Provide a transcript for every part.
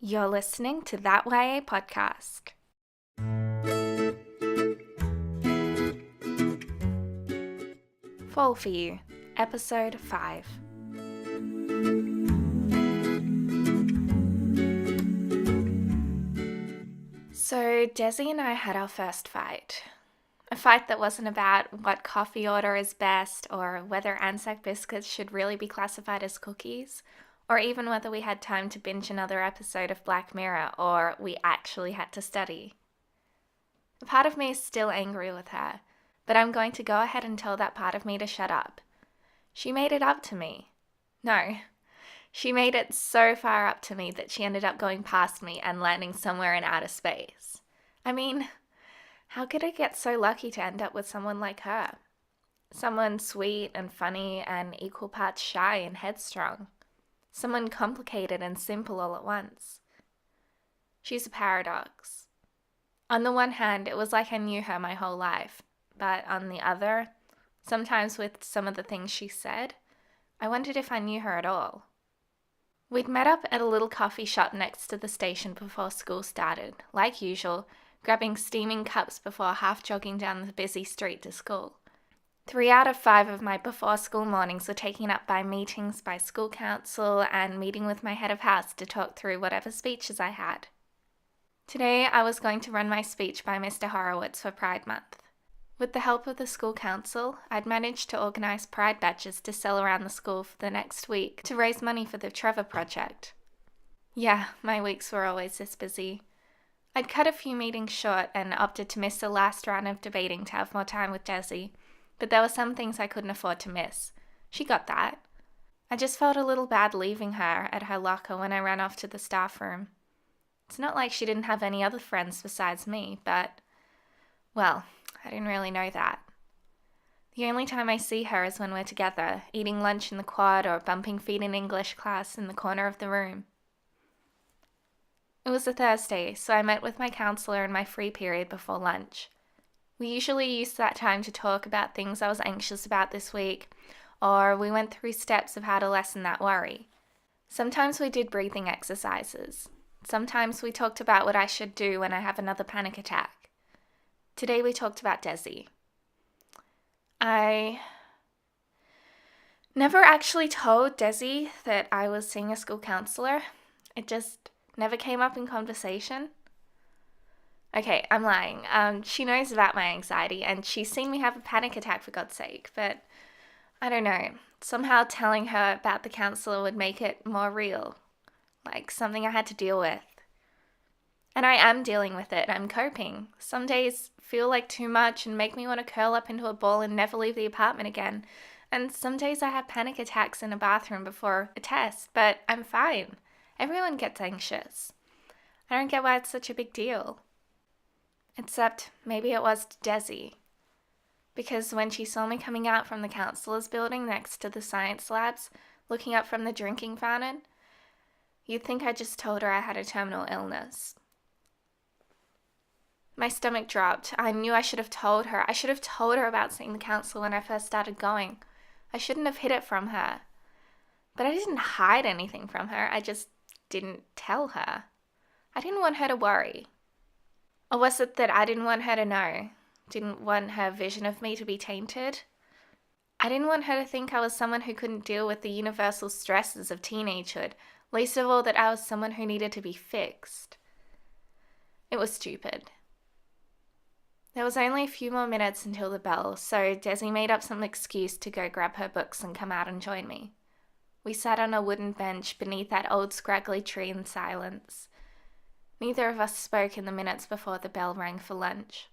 You're listening to That YA podcast. Fall for You, Episode 5. So, Desi and I had our first fight. A fight that wasn't about what coffee order is best, or whether Anzac biscuits should really be classified as cookies, or even whether we had time to binge another episode of Black Mirror, or we actually had to study. A part of me is still angry with her, but I'm going to go ahead and tell that part of me to shut up. She made it up to me. No, she made it so far up to me that she ended up going past me and landing somewhere in outer space. I mean, how could I get so lucky to end up with someone like her? Someone sweet and funny and equal parts shy and headstrong. Someone complicated and simple all at once. She's a paradox. On the one hand, it was like I knew her my whole life, but on the other, sometimes with some of the things she said, I wondered if I knew her at all. We'd met up at a little coffee shop next to the station before school started, like usual, grabbing steaming cups before half jogging down the busy street to school. 3 out of 5 of my before-school mornings were taken up by meetings by school council and meeting with my head of house to talk through whatever speeches I had. Today, I was going to run my speech by Mr. Horowitz for Pride Month. With the help of the school council, I'd managed to organise pride badges to sell around the school for the next week to raise money for the Trevor Project. Yeah, my weeks were always this busy. I'd cut a few meetings short and opted to miss the last round of debating to have more time with Desi. But there were some things I couldn't afford to miss. She got that. I just felt a little bad leaving her at her locker when I ran off to the staff room. It's not like she didn't have any other friends besides me, but, well, I didn't really know that. The only time I see her is when we're together, eating lunch in the quad or bumping feet in English class in the corner of the room. It was a Thursday, so I met with my counselor in my free period before lunch. We usually used that time to talk about things I was anxious about this week, or we went through steps of how to lessen that worry. Sometimes we did breathing exercises. Sometimes we talked about what I should do when I have another panic attack. Today we talked about Desi. I never actually told Desi that I was seeing a school counselor. It just never came up in conversation. Okay, I'm lying. She knows about my anxiety, and she's seen me have a panic attack, for God's sake, but I don't know. Somehow telling her about the counselor would make it more real, like something I had to deal with. And I am dealing with it. I'm coping. Some days feel like too much and make me want to curl up into a ball and never leave the apartment again. And some days I have panic attacks in a bathroom before a test, but I'm fine. Everyone gets anxious. I don't get why it's such a big deal. Except maybe it was to Desi. Because when she saw me coming out from the counselor's building next to the science labs, looking up from the drinking fountain, you'd think I just told her I had a terminal illness. My stomach dropped. I knew I should have told her. I should have told her about seeing the counselor when I first started going. I shouldn't have hid it from her. But I didn't hide anything from her. I just didn't tell her. I didn't want her to worry. Or was it that I didn't want her to know? Didn't want her vision of me to be tainted? I didn't want her to think I was someone who couldn't deal with the universal stresses of teenagehood, least of all that I was someone who needed to be fixed. It was stupid. There was only a few more minutes until the bell, so Desi made up some excuse to go grab her books and come out and join me. We sat on a wooden bench beneath that old scraggly tree in silence. Neither of us spoke in the minutes before the bell rang for lunch.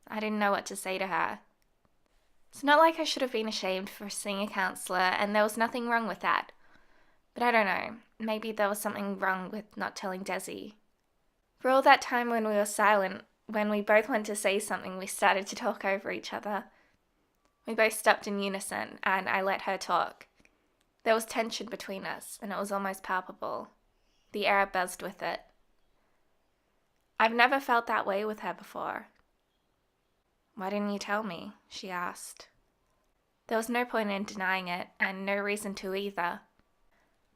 I didn't know what to say to her. It's not like I should have been ashamed for seeing a counsellor, and there was nothing wrong with that. But I don't know, maybe there was something wrong with not telling Desi. For all that time when we were silent, when we both went to say something, we started to talk over each other. We both stopped in unison, and I let her talk. There was tension between us, and it was almost palpable. The air buzzed with it. I've never felt that way with her before. Why didn't you tell me? She asked. There was no point in denying it, and no reason to either.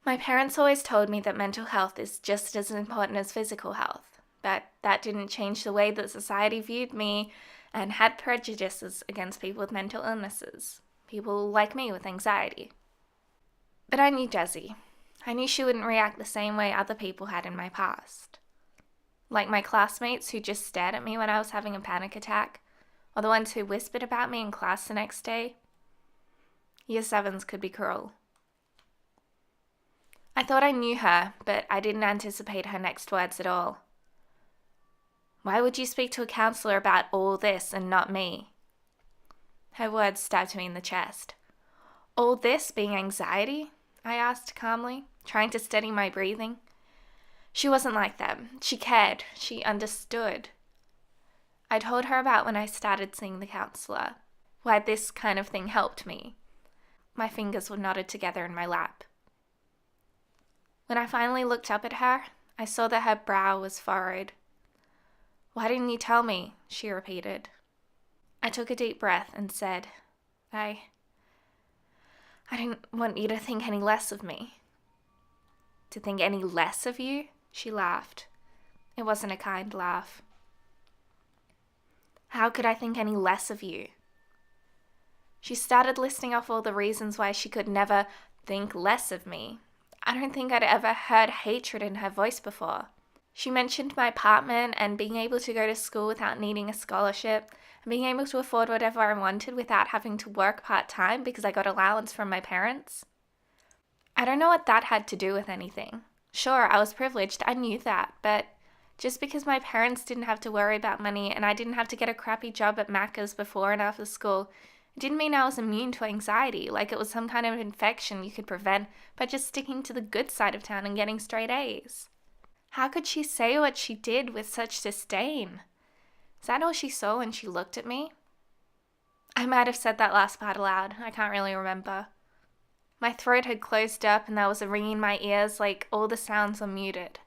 My parents always told me that mental health is just as important as physical health, but that didn't change the way that society viewed me and had prejudices against people with mental illnesses, people like me with anxiety. But I knew Desi. I knew she wouldn't react the same way other people had in my past. Like my classmates who just stared at me when I was having a panic attack, or the ones who whispered about me in class the next day. Year 7s could be cruel. I thought I knew her, but I didn't anticipate her next words at all. Why would you speak to a counselor about all this and not me? Her words stabbed me in the chest. All this being anxiety? I asked calmly, trying to steady my breathing. She wasn't like them. She cared. She understood. I told her about when I started seeing the counselor, why this kind of thing helped me. My fingers were knotted together in my lap. When I finally looked up at her, I saw that her brow was furrowed. Why didn't you tell me? She repeated. I took a deep breath and said, I didn't want you to think any less of me. To think any less of you? She laughed. It wasn't a kind laugh. How could I think any less of you? She started listing off all the reasons why she could never think less of me. I don't think I'd ever heard hatred in her voice before. She mentioned my apartment and being able to go to school without needing a scholarship, and being able to afford whatever I wanted without having to work part-time because I got allowance from my parents. I don't know what that had to do with anything. Sure, I was privileged, I knew that, but just because my parents didn't have to worry about money and I didn't have to get a crappy job at Macca's before and after school, it didn't mean I was immune to anxiety, like it was some kind of infection you could prevent by just sticking to the good side of town and getting straight A's. How could she say what she did with such disdain? Is that all she saw when she looked at me? I might have said that last part aloud. I can't really remember. My throat had closed up and there was a ring in my ears like all the sounds were muted.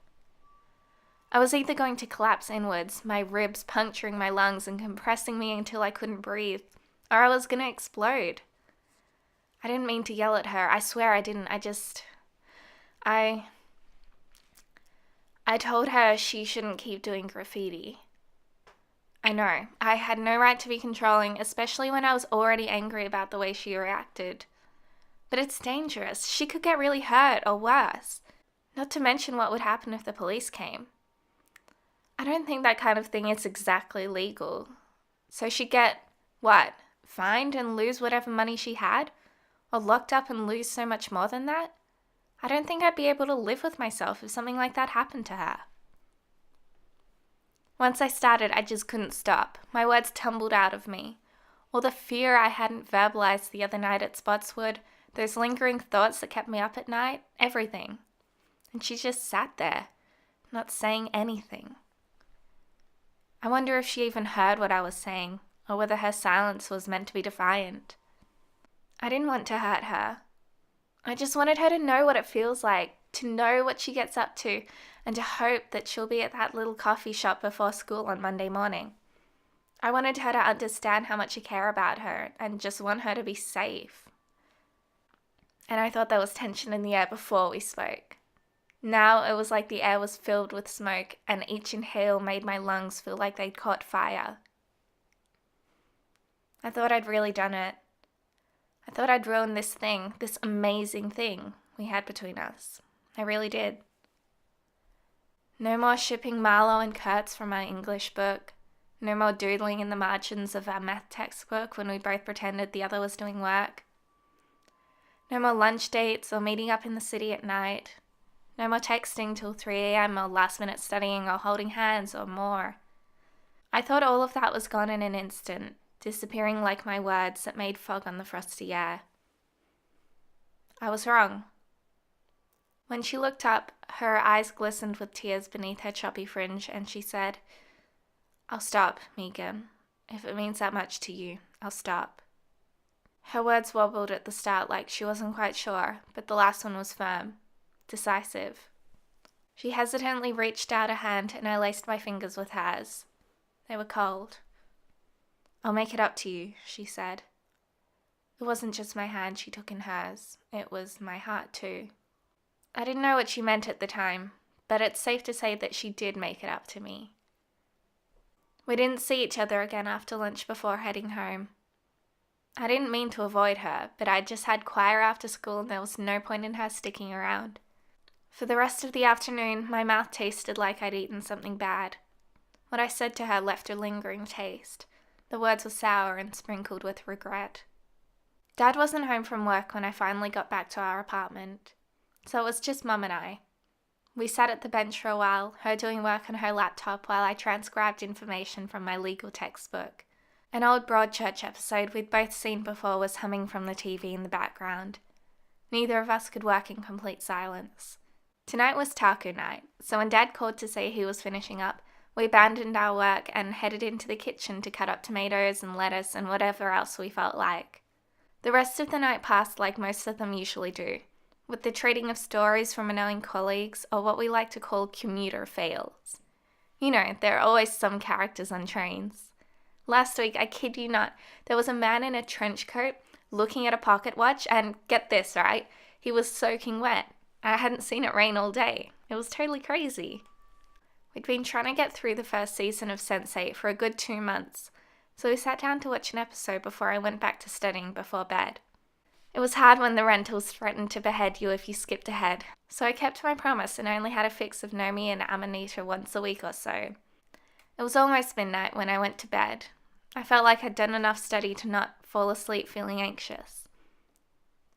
I was either going to collapse inwards, my ribs puncturing my lungs and compressing me until I couldn't breathe, or I was going to explode. I didn't mean to yell at her. I swear I didn't. I told her she shouldn't keep doing graffiti. I know, I had no right to be controlling, especially when I was already angry about the way she reacted. But it's dangerous. She could get really hurt, or worse. Not to mention what would happen if the police came. I don't think that kind of thing is exactly legal. So she'd get, what, fined and lose whatever money she had? Or locked up and lose so much more than that? I don't think I'd be able to live with myself if something like that happened to her. Once I started, I just couldn't stop. My words tumbled out of me. All the fear I hadn't verbalized the other night at Spotswood, those lingering thoughts that kept me up at night, everything. And she just sat there, not saying anything. I wonder if she even heard what I was saying, or whether her silence was meant to be defiant. I didn't want to hurt her. I just wanted her to know what it feels like, to know what she gets up to, and to hope that she'll be at that little coffee shop before school on Monday morning. I wanted her to understand how much I care about her, and just want her to be safe. And I thought there was tension in the air before we spoke. Now it was like the air was filled with smoke, and each inhale made my lungs feel like they'd caught fire. I thought I'd really done it. I thought I'd ruined this thing, this amazing thing we had between us. I really did. No more shipping Marlowe and Kurtz from our English book. No more doodling in the margins of our math textbook when we both pretended the other was doing work. No more lunch dates or meeting up in the city at night. No more texting till 3 a.m. or last-minute studying or holding hands or more. I thought all of that was gone in an instant, disappearing like my words that made fog on the frosty air. I was wrong. When she looked up, her eyes glistened with tears beneath her choppy fringe, and she said, "I'll stop, Megan. If it means that much to you, I'll stop." Her words wobbled at the start like she wasn't quite sure, but the last one was firm, decisive. She hesitantly reached out a hand and I laced my fingers with hers. They were cold. "I'll make it up to you," she said. It wasn't just my hand she took in hers. It was my heart too. I didn't know what she meant at the time, but it's safe to say that she did make it up to me. We didn't see each other again after lunch before heading home. I didn't mean to avoid her, but I'd just had choir after school and there was no point in her sticking around. For the rest of the afternoon, my mouth tasted like I'd eaten something bad. What I said to her left a lingering taste. The words were sour and sprinkled with regret. Dad wasn't home from work when I finally got back to our apartment, so it was just Mum and I. We sat at the bench for a while, her doing work on her laptop while I transcribed information from my legal textbook. An old Broadchurch episode we'd both seen before was humming from the TV in the background. Neither of us could work in complete silence. Tonight was taco night, so when Dad called to say he was finishing up, we abandoned our work and headed into the kitchen to cut up tomatoes and lettuce and whatever else we felt like. The rest of the night passed like most of them usually do, with the trading of stories from annoying colleagues or what we like to call commuter fails. You know, there are always some characters on trains. Last week, I kid you not, there was a man in a trench coat looking at a pocket watch and, get this, right, he was soaking wet. I hadn't seen it rain all day. It was totally crazy. We'd been trying to get through the first season of Sense8 for a good 2 months, so we sat down to watch an episode before I went back to studying before bed. It was hard when the rentals threatened to behead you if you skipped ahead, so I kept my promise and only had a fix of Nomi and Amanita once a week or so. It was almost midnight when I went to bed. I felt like I'd done enough study to not fall asleep feeling anxious.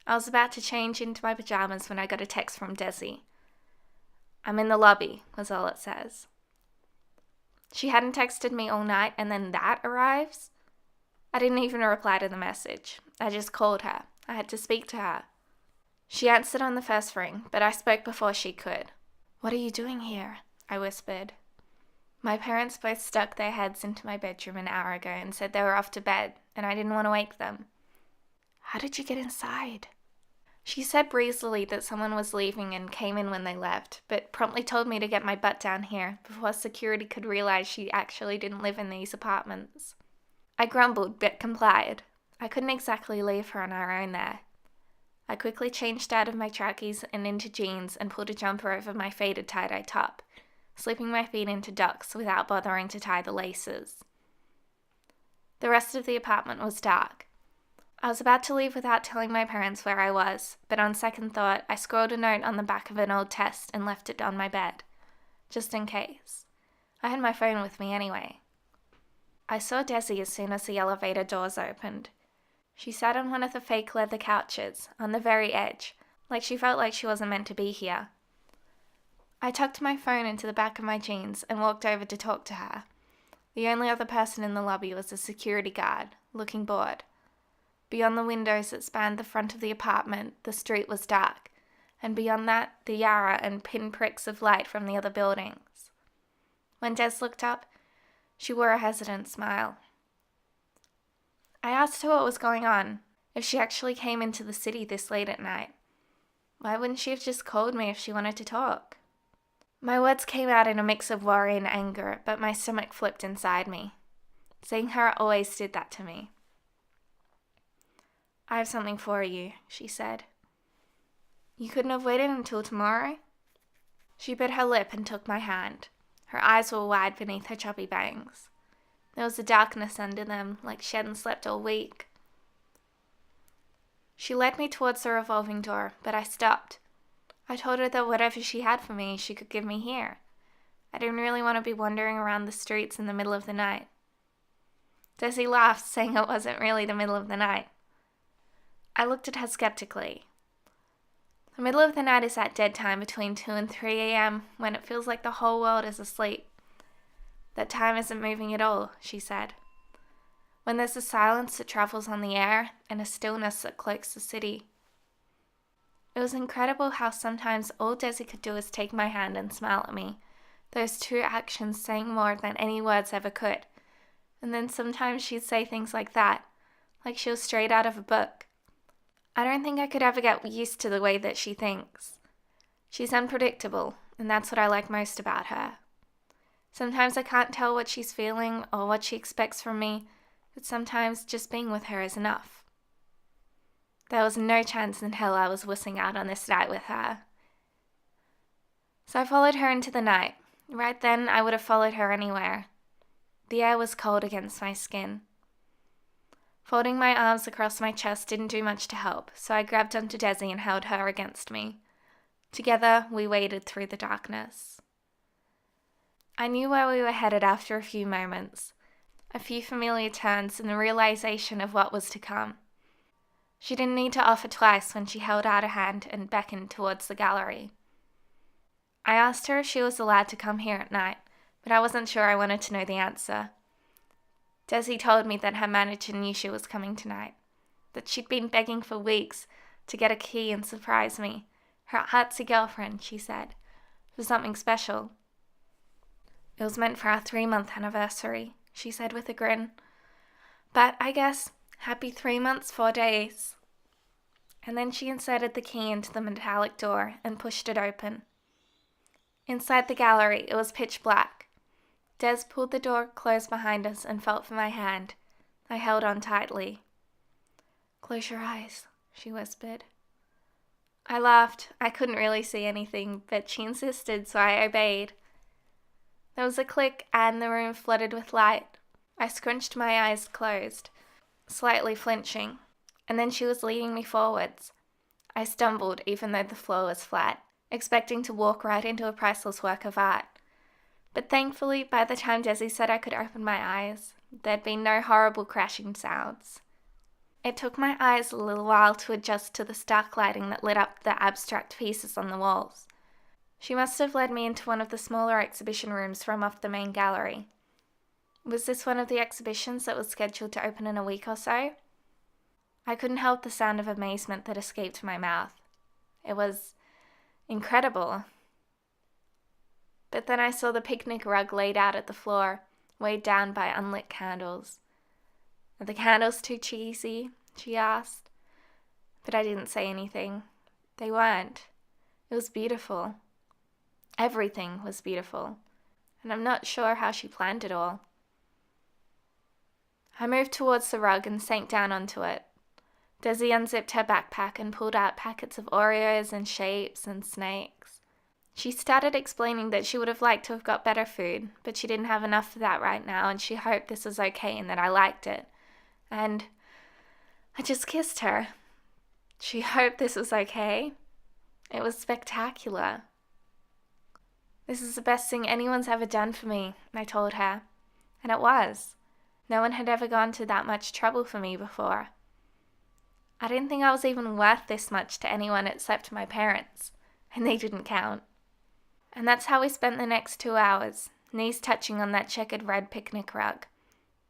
I was about to change into my pajamas when I got a text from Desi. "I'm in the lobby," was all it says. She hadn't texted me all night and then that arrives? I didn't even reply to the message. I just called her. I had to speak to her. She answered on the first ring, but I spoke before she could. "What are you doing here?" I whispered. My parents both stuck their heads into my bedroom an hour ago and said they were off to bed, and I didn't want to wake them. "How did you get inside?" She said breezily that someone was leaving and came in when they left, but promptly told me to get my butt down here before security could realize she actually didn't live in these apartments. I grumbled, but complied. I couldn't exactly leave her on our own there. I quickly changed out of my trackies and into jeans and pulled a jumper over my faded tie-dye top, slipping my feet into ducks without bothering to tie the laces. The rest of the apartment was dark. I was about to leave without telling my parents where I was, but on second thought, I scrawled a note on the back of an old test and left it on my bed, just in case. I had my phone with me anyway. I saw Desi as soon as the elevator doors opened. She sat on one of the fake leather couches, on the very edge, like she felt like she wasn't meant to be here. I tucked my phone into the back of my jeans and walked over to talk to her. The only other person in the lobby was a security guard, looking bored. Beyond the windows that spanned the front of the apartment, the street was dark, and beyond that, the Yarra and pinpricks of light from the other buildings. When Des looked up, she wore a hesitant smile. I asked her what was going on, if she actually came into the city this late at night. Why wouldn't she have just called me if she wanted to talk? My words came out in a mix of worry and anger, but my stomach flipped inside me. Seeing her always did that to me. "I have something for you," she said. "You couldn't have waited until tomorrow?" She bit her lip and took my hand. Her eyes were wide beneath her chubby bangs. There was a darkness under them, like she hadn't slept all week. She led me towards the revolving door, but I stopped. I told her that whatever she had for me, she could give me here. I didn't really want to be wandering around the streets in the middle of the night. Desi laughed, saying it wasn't really the middle of the night. I looked at her skeptically. The middle of the night is that dead time between 2 and 3 a.m. when it feels like the whole world is asleep. That time isn't moving at all, she said. When there's a silence that travels on the air and a stillness that cloaks the city. It was incredible how sometimes all Desi could do is take my hand and smile at me, those two actions saying more than any words ever could. And then sometimes she'd say things like that, like she was straight out of a book. I don't think I could ever get used to the way that she thinks. She's unpredictable, and that's what I like most about her. Sometimes I can't tell what she's feeling or what she expects from me, but sometimes just being with her is enough. There was no chance in hell I was wussing out on this night with her. So I followed her into the night. Right then, I would have followed her anywhere. The air was cold against my skin. Folding my arms across my chest didn't do much to help, so I grabbed onto Desi and held her against me. Together, we waded through the darkness. I knew where we were headed after a few moments, a few familiar turns and the realization of what was to come. She didn't need to offer twice when she held out a hand and beckoned towards the gallery. I asked her if she was allowed to come here at night, but I wasn't sure I wanted to know the answer. Desi told me that her manager knew she was coming tonight, that she'd been begging for weeks to get a key and surprise me. Her artsy girlfriend, she said, for something special. It was meant for our 3-month anniversary, she said with a grin. But I guess, happy 3 months, 4 days. And then she inserted the key into the metallic door and pushed it open. Inside the gallery, it was pitch black. Des pulled the door closed behind us and felt for my hand. I held on tightly. "Close your eyes," she whispered. I laughed. I couldn't really see anything, but she insisted, so I obeyed. There was a click and the room flooded with light. I scrunched my eyes closed, slightly flinching, and then she was leading me forwards. I stumbled even though the floor was flat, expecting to walk right into a priceless work of art. But thankfully, by the time Desi said I could open my eyes, there'd been no horrible crashing sounds. It took my eyes a little while to adjust to the stark lighting that lit up the abstract pieces on the walls. She must have led me into one of the smaller exhibition rooms from off the main gallery. Was this one of the exhibitions that was scheduled to open in a week or so? I couldn't help the sound of amazement that escaped my mouth. It was incredible. But then I saw the picnic rug laid out at the floor, weighed down by unlit candles. "Are the candles too cheesy?" she asked. But I didn't say anything. They weren't. It was beautiful. Everything was beautiful. And I'm not sure how she planned it all. I moved towards the rug and sank down onto it. Desi unzipped her backpack and pulled out packets of Oreos and shapes and snakes. She started explaining that she would have liked to have got better food, but she didn't have enough for that right now, and she hoped this was okay and that I liked it. And I just kissed her. She hoped this was okay. It was spectacular. "This is the best thing anyone's ever done for me," I told her. And it was. No one had ever gone to that much trouble for me before. I didn't think I was even worth this much to anyone except my parents, and they didn't count. And that's how we spent the next 2 hours, knees touching on that checkered red picnic rug.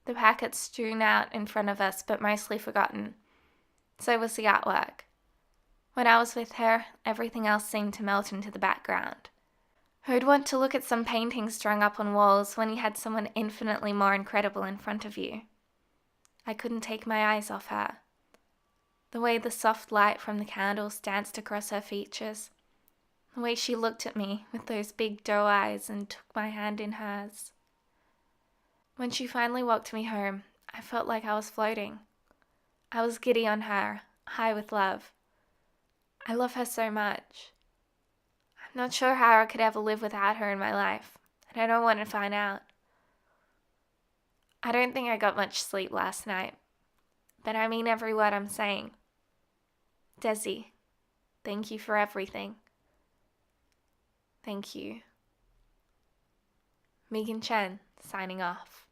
The packets strewn out in front of us, but mostly forgotten. So was the artwork. When I was with her, everything else seemed to melt into the background. Who'd want to look at some paintings strung up on walls when you had someone infinitely more incredible in front of you? I couldn't take my eyes off her. The way the soft light from the candles danced across her features. The way she looked at me with those big doe eyes and took my hand in hers. When she finally walked me home, I felt like I was floating. I was giddy on her, high with love. I love her so much. I'm not sure how I could ever live without her in my life, and I don't want to find out. I don't think I got much sleep last night, but I mean every word I'm saying. Desi, thank you for everything. Thank you. Megan Chen, signing off.